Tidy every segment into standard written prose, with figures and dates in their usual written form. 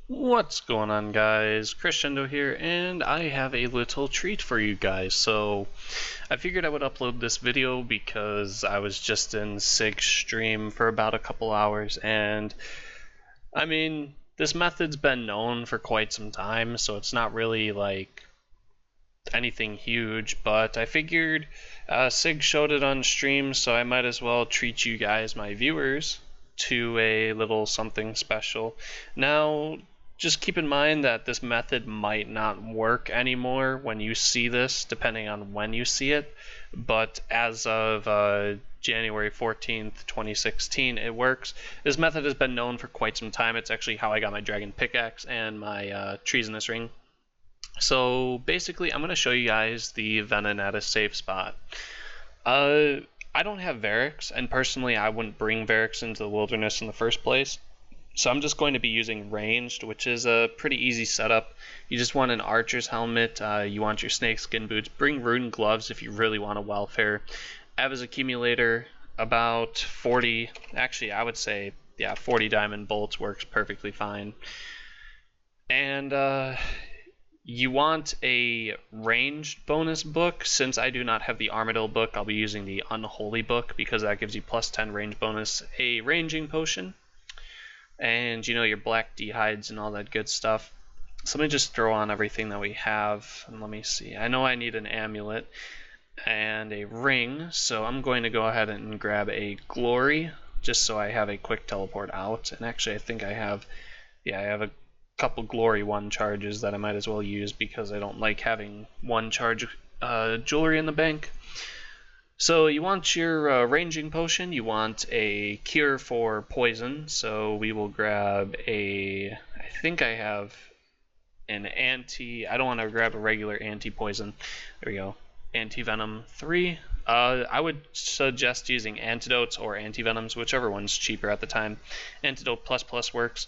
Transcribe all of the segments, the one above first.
What's going on, guys? Crashendo here, and I have a little treat for you guys. So, I figured I would upload this video because I was just in Sigg's stream for about a couple hours, and I mean, this method's been known for quite some time, so it's not really like anything huge, but I figured Sigg showed it on stream, so I might as well treat you guys, my viewers, to a little something special. Now, just keep in mind that this method might not work anymore when you see this, depending on when you see it, but as of January 14th, 2016, it works. This method has been known for quite some time. It's actually how I got my dragon pickaxe and my treasonous ring. So basically, I'm going to show you guys the Venenatis safe spot. I don't have Varix, and personally I wouldn't bring Varix into the wilderness in the first place. So I'm just going to be using ranged, which is a pretty easy setup. You just want an archer's helmet, you want your snakeskin boots, bring rune gloves if you really want a welfare. Ava's accumulator, about 40, actually I would say, yeah, 40 diamond bolts works perfectly fine. And you want a ranged bonus book. Since I do not have the Armadillo book, I'll be using the Unholy book because that gives you plus 10 range bonus. A ranging potion, and you know, your black dehides and all that good stuff. So let me just throw on everything that we have, and let me see. I know I need an amulet and a ring, so I'm going to go ahead and grab a glory just so I have a quick teleport out. And actually I think I have, yeah, I have a couple glory 1 charges that I might as well use because I don't like having 1 charge jewelry in the bank. So you want your ranging potion, you want a cure for poison, so we will grab a, I think I have an I don't want to grab a regular anti-poison, there we go, anti-venom 3. I would suggest using antidotes or anti-venoms, whichever one's cheaper at the time. Antidote plus works.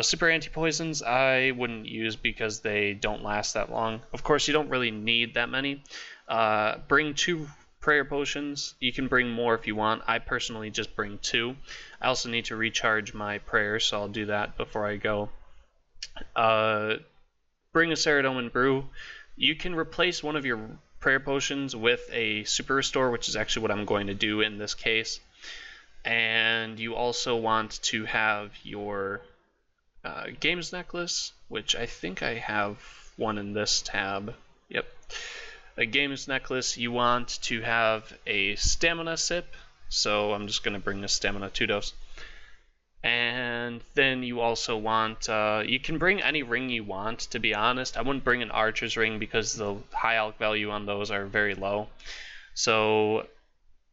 Super anti-poisons I wouldn't use because they don't last that long. Of course, you don't really need that many. Bring 2 prayer potions. You can bring more if you want. I personally just bring 2. I also need to recharge my prayers, so I'll do that before I go. Bring a Ceradomin brew. You can replace one of your prayer potions with a super restore, which is actually what I'm going to do in this case. And you also want to have your games necklace, which I think I have one in this tab. Yep. A games necklace. You want to have a stamina sip, so I'm just going to bring the stamina 2 dose. And then you also want, you can bring any ring you want, to be honest. I wouldn't bring an archer's ring because the high alch value on those are very low. So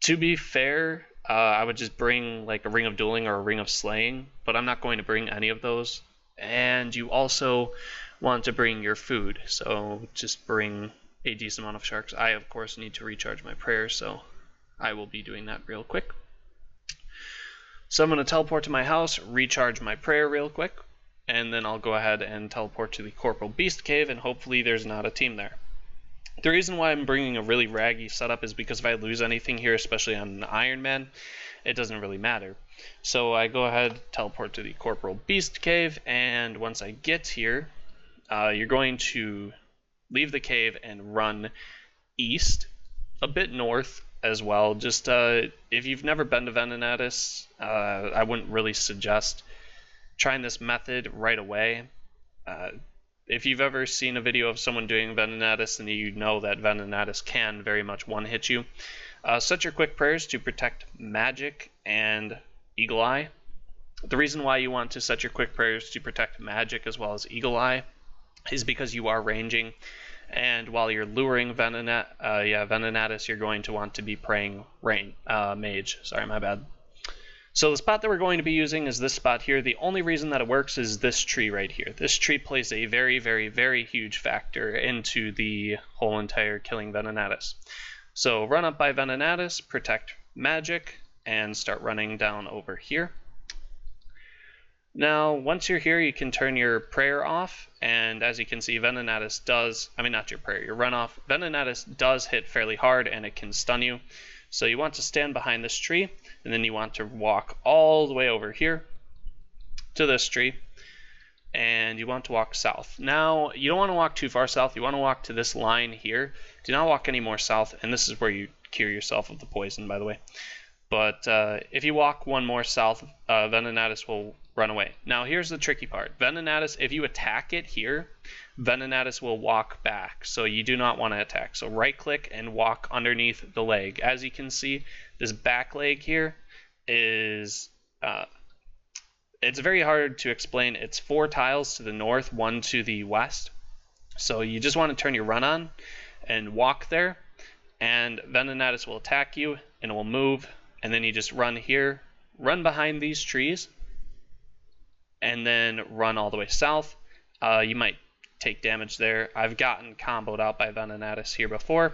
to be fair, I would just bring like a ring of dueling or a ring of slaying, but I'm not going to bring any of those. And you also want to bring your food, so just bring a decent amount of sharks. I of course need to recharge my prayers, so I will be doing that real quick. So I'm going to teleport to my house, recharge my prayer real quick, and then I'll go ahead and teleport to the Corporal Beast Cave, and hopefully there's not a team there. The reason why I'm bringing a really raggy setup is because if I lose anything here, especially on an Ironman, it doesn't really matter. So I go ahead, teleport to the Corporal Beast Cave, and once I get here, you're going to leave the cave and run east, a bit north as well. Just if you've never been to Venenatis, I wouldn't really suggest trying this method right away. If you've ever seen a video of someone doing Venenatis, then you know that Venenatis can very much one-hit you. Set your quick prayers to protect magic and eagle eye. The reason why you want to set your quick prayers to protect magic as well as eagle eye is because you are ranging, and while you're luring Venenatis, you're going to want to be praying mage. Sorry, my bad. So the spot that we're going to be using is this spot here. The only reason that it works is this tree right here. This tree plays a very, very, very huge factor into the whole entire killing Venenatis. So run up by Venenatis, protect magic, and start running down over here. Now, once you're here, you can turn your prayer off, and as you can see, Venenatis does, I mean not your prayer, your run off, Venenatis does hit fairly hard and it can stun you. So you want to stand behind this tree, and then you want to walk all the way over here to this tree. and you want to walk south. Now, you don't want to walk too far south. You want to walk to this line here. Do not walk any more south, and this is where you cure yourself of the poison, by the way. But if you walk one more south, Venenatis will run away. Now, here's the tricky part. Venenatis, if you attack it here, Venenatis will walk back, so you do not want to attack. So right-click and walk underneath the leg. As you can see, this back leg here is... it's very hard to explain. It's 4 tiles to the north, 1 to the west. So you just want to turn your run on and walk there, and Venenatis will attack you, and it will move, and then you just run here, run behind these trees, and then run all the way south. You might take damage there. I've gotten comboed out by Venenatis here before,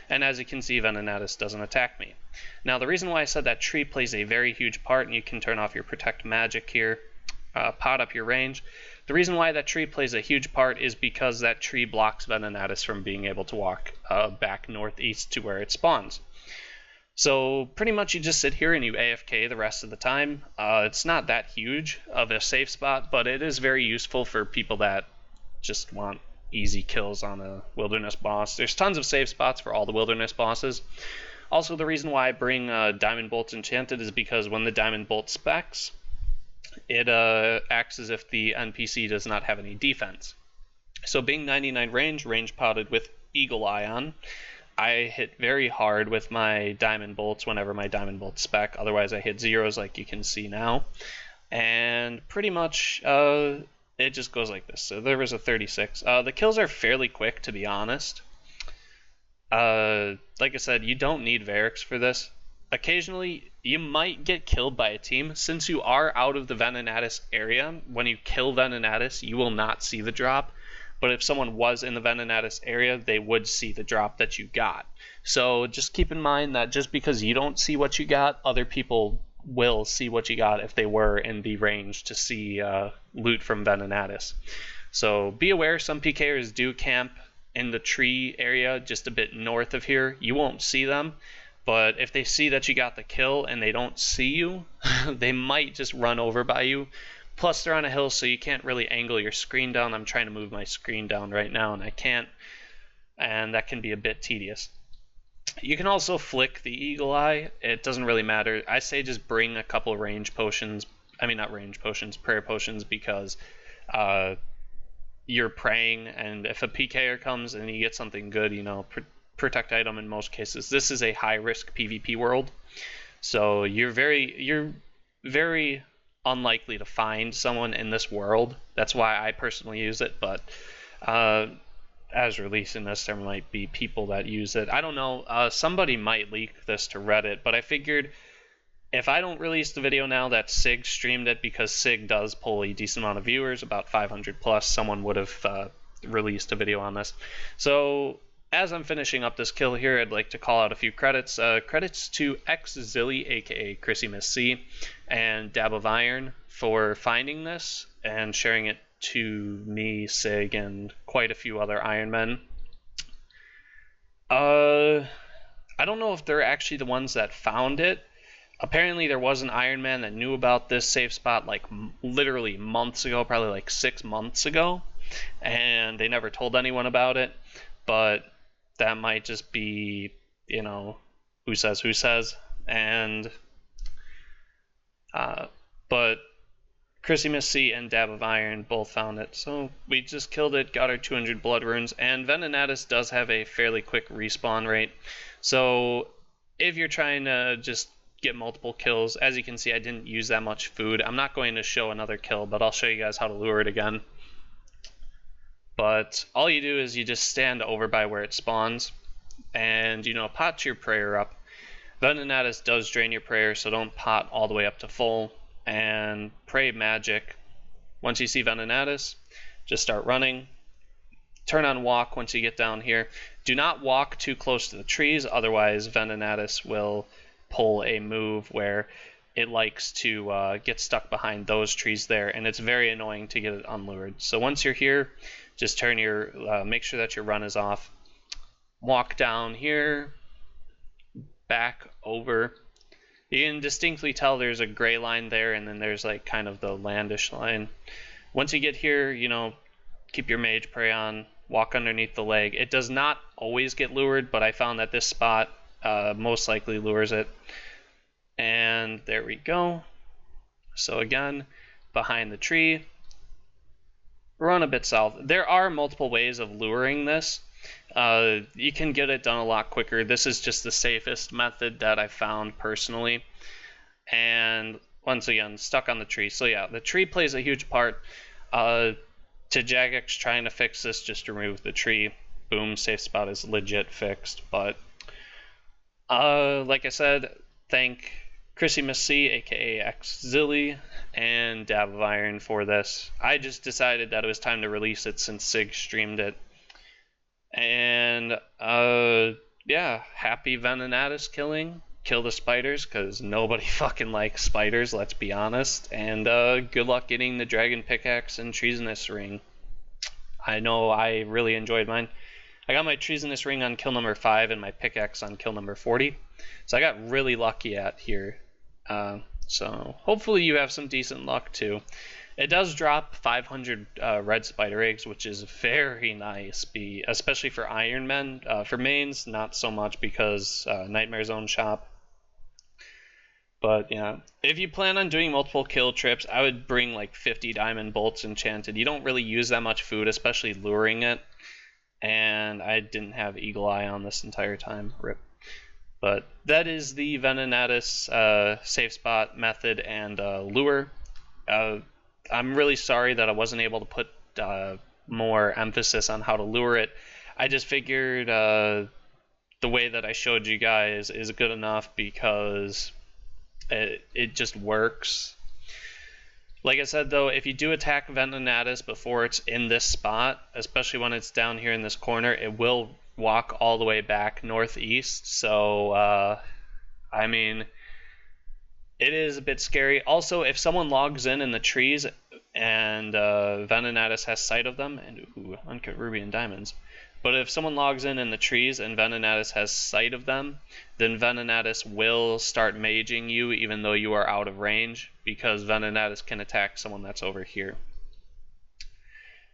and as you can see, Venenatis doesn't attack me. Now, the reason why I said that tree plays a very huge part, and you can turn off your protect magic here, pot up your range. The reason why that tree plays a huge part is because that tree blocks Venenatis from being able to walk back northeast to where it spawns. So pretty much you just sit here and you AFK the rest of the time. It's not that huge of a safe spot, but it is very useful for people that just want easy kills on a wilderness boss. There's tons of safe spots for all the wilderness bosses. Also, the reason why I bring Diamond Bolt Enchanted is because when the Diamond Bolt specs, it acts as if the NPC does not have any defense. So being 99 range potted with Eagle Eye on, I hit very hard with my Diamond Bolts whenever my Diamond Bolt spec. Otherwise, I hit zeros like you can see now. And pretty much, it just goes like this. So there was a 36. The kills are fairly quick, to be honest. Like I said, you don't need Varix for this. Occasionally, you might get killed by a team. Since you are out of the Venenatis area, when you kill Venenatis, you will not see the drop. But if someone was in the Venenatis area, they would see the drop that you got. So just keep in mind that just because you don't see what you got, other people will see what you got if they were in the range to see loot from Venenatis. So be aware, some PKers do camp in the tree area just a bit north of here. You won't see them, but if they see that you got the kill and they don't see you, they might just run over by you. Plus they're on a hill, so you can't really angle your screen down. I'm trying to move my screen down right now and I can't, and that can be a bit tedious. You can also flick the Eagle Eye. It doesn't really matter. I say just bring a couple range potions. I mean, not range potions, prayer potions, because you're praying, and if a PKer comes and you get something good, you know, protect item in most cases. This is a high-risk PvP world, so you're very unlikely to find someone in this world. That's why I personally use it, but as releasing this, there might be people that use it. I don't know. Somebody might leak this to Reddit, but I figured if I don't release the video now that Sigg streamed it, because Sigg does pull a decent amount of viewers, about 500 plus, someone would have released a video on this. So as I'm finishing up this kill here, I'd like to call out a few credits. Credits to XZilly, aka Chrissymas C, and Dab of Iron for finding this and sharing it to me, Sigg, and quite a few other Ironmen. I don't know if they're actually the ones that found it. Apparently there was an Ironman that knew about this safe spot like literally months ago, probably like 6 months ago, and they never told anyone about it. But that might just be, you know, who says. And but Chrissymas C and Dab of Iron both found it, so we just killed it, got our 200 blood runes, and Venenatis does have a fairly quick respawn rate. So if you're trying to just get multiple kills, as you can see, I didn't use that much food. I'm not going to show another kill, but I'll show you guys how to lure it again. But all you do is you just stand over by where it spawns, and, you know, pot your prayer up. Venenatis does drain your prayer, so don't pot all the way up to full, and pray magic. Once you see Venenatis, just start running. Turn on walk once you get down here. Do not walk too close to the trees, otherwise Venenatis will pull a move where it likes to get stuck behind those trees there, and it's very annoying to get it unlured. So once you're here, just turn your make sure that your run is off. Walk down here, back over. You can distinctly tell there's a gray line there, and then there's like kind of the landish line. Once you get here, you know, keep your mage prey on, walk underneath the leg. It does not always get lured, but I found that this spot most likely lures it. And there we go. So again, behind the tree, run a bit south. There are multiple ways of luring this. You can get it done a lot quicker. This is just the safest method that I found personally. And once again, stuck on the tree. So yeah, the tree plays a huge part. To Jagex trying to fix this, just remove the tree. Boom, safe spot is legit fixed. But like I said, thank Chrissymas C, aka Xzilly, and Dab of Iron for this. I just decided that it was time to release it since Sigg streamed it. And yeah, happy Venenatis killing. Kill the spiders, because nobody fucking likes spiders, let's be honest. And good luck getting the dragon pickaxe and treasonous ring. I know I really enjoyed mine. I got my treasonous ring on kill number 5 and my pickaxe on kill number 40. So I got really lucky at here. So hopefully you have some decent luck too. It does drop 500 red spider eggs, which is very nice, especially for Ironmen. For mains, not so much because Nightmare Zone shop. But yeah, if you plan on doing multiple kill trips, I would bring like 50 diamond bolts enchanted. You don't really use that much food, especially luring it. And I didn't have Eagle Eye on this entire time. Rip. But that is the Venenatis safe spot method and lure. I'm really sorry that I wasn't able to put more emphasis on how to lure it. I just figured the way that I showed you guys is good enough because it just works. Like I said though, if you do attack Venenatis before it's in this spot, especially when it's down here in this corner, it will walk all the way back northeast. So I mean, it is a bit scary. Also, if someone logs in the trees and Venenatis has sight of them, and ooh, uncut ruby and diamonds. But if someone logs in the trees and Venenatis has sight of them, then Venenatis will start maging you even though you are out of range, because Venenatis can attack someone that's over here.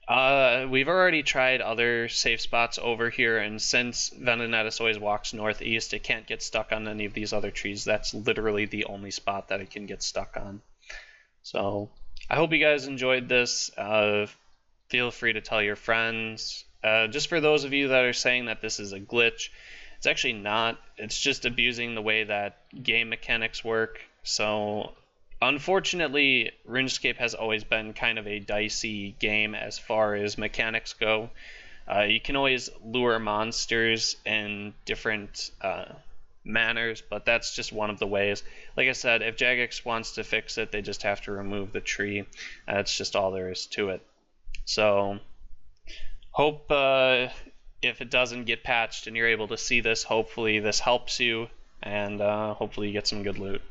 We've already tried other safe spots over here, and since Venenatis always walks northeast, it can't get stuck on any of these other trees. That's literally the only spot that it can get stuck on. So I hope you guys enjoyed this. Feel free to tell your friends. Just for those of you that are saying that this is a glitch, it's actually not. It's just abusing the way that game mechanics work. So unfortunately, RuneScape has always been kind of a dicey game as far as mechanics go. You can always lure monsters in different manners, but that's just one of the ways. Like I said, if Jagex wants to fix it, they just have to remove the tree. That's just all there is to it. So hope if it doesn't get patched and you're able to see this, hopefully this helps you, and hopefully you get some good loot.